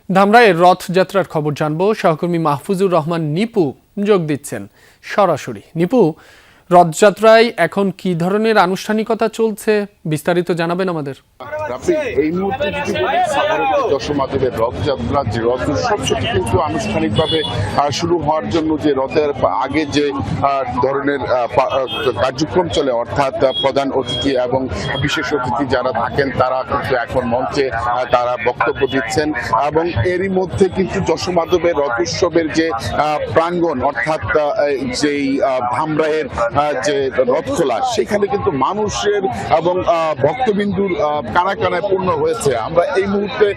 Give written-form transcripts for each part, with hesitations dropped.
ধামরাইয়ের রথযাত্রার খবর জানবো। সহকর্মী মাহফুজুর রহমান নিপু যোগ দিচ্ছেন সরাসরি। নিপু, রথযাত্রায় এখন কি ধরনের আনুষ্ঠানিকতা চলছে, বিস্তারিত জানাবেন আমাদের। এই মুহূর্তে যদি বলি সাভারের দশমাদেবের রথযাত্রা, যে রথ উৎসব, সেটি কিন্তু আনুষ্ঠানিকভাবে শুরু হওয়ার জন্য যে রথের আগে যে ধরনের কার্যক্রম চলে, অর্থাৎ প্রধান অতিথি এবং বিশেষ অতিথি যারা থাকেন তারা কিন্তু এখন মঞ্চে তারা বক্তব্য দিচ্ছেন। এবং এরই মধ্যে কিন্তু দশমাদেবের রথ উৎসবের যে প্রাঙ্গণ, অর্থাৎ যেই ধামরাইয়ের যে রথখোলা, সেখানে কিন্তু মানুষের এবং ভক্তবিন্দুর কানায় পূর্ণ হয়েছে। আমরা এই মুহূর্তে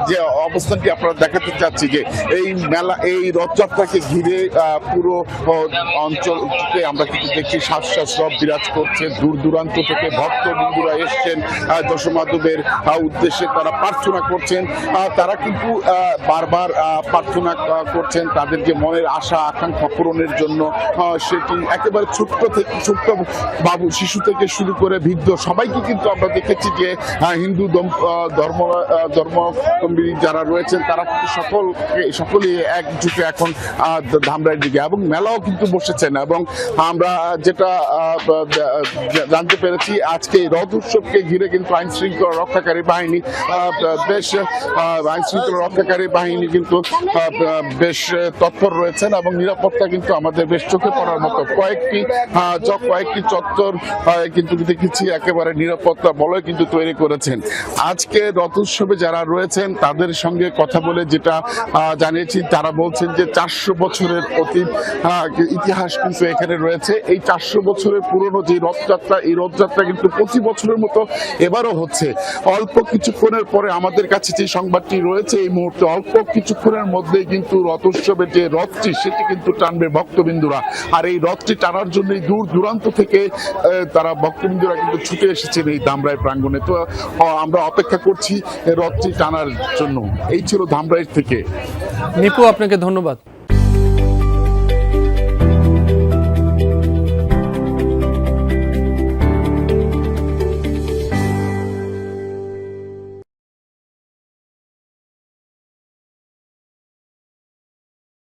যে অবস্থানটি আপনারা দেখাতে চাচ্ছি, যে এই মেলা, এই রথযাত্রাকে ঘিরে পুরো অঞ্চলকে আমরা কিন্তু দেখছি শ্বাস রব বিরাজ করছে। দূর দূরান্ত থেকে ভক্তবিন্দুরা এসছেন দশমাদেবের উদ্দেশ্যে, তারা প্রার্থনা করছেন। তারা কিন্তু বারবার প্রার্থনা করছেন তাদের যে মনের আশা আকাঙ্ক্ষা পূরণের জন্য। সেটি একেবারে ছোট্ট বাবু শিশু থেকে শুরু করে বৃদ্ধ সবাইকে কিন্তু আমরা দেখেছি যে হিন্দু ধর্মাবলম্বী যারা রয়েছেন তারা কিন্তু সকলেই একজুটে এখন ধামরাইয়ের দিকে, এবং মেলাও কিন্তু বসেছেন। এবং আমরা যেটা জানতে পেরেছি, আজকে রথ উৎসবকে ঘিরে কিন্তু আইন শৃঙ্খলা রক্ষাকারী বাহিনী কিন্তু বেশ তৎপর রয়েছেন, এবং নিরাপত্তা কিন্তু আমাদের বেশ চোখে পড়ার মতো। কয়েকটি চত্বর কিন্তু দেখেছি একেবারে নিরাপত্তা বলয় কিন্তু তৈরি করেছেন। আজকে রথ উৎসবে যারা রয়েছেন তাদের সঙ্গে কথা বলে যেটা জানিয়েছি, তারা বলছেন যে 400 বছরের অতীত ইতিহাস কিন্তু এখানে রয়েছে। এই 400 বছরের পুরনো যে রথযাত্রা, এই রথযাত্রা কিন্তু প্রতি বছরের মতো এবারও হচ্ছে। অল্প কিছুক্ষণের পরে আমাদের কাছে যে সংবাদটি রয়েছে, এই মুহূর্তে অল্প কিছুক্ষণের মধ্যেই কিন্তু রথ উৎসবের যে রথটি, সেটি কিন্তু টানবে ভক্তবিন্দুরা। আর এই রথটি টানার জন্যই দূর দূরান্ত থেকে তারা ভক্তবিন্দুরা কিন্তু ছুটে এসেছেন এই ধামরাই প্রাঙ্গণে। তো আমরা অপেক্ষা করছি রথটি টানার জন্য। এই ছিল ধামরাই থেকে। নিপু, আপনাকে ধন্যবাদ।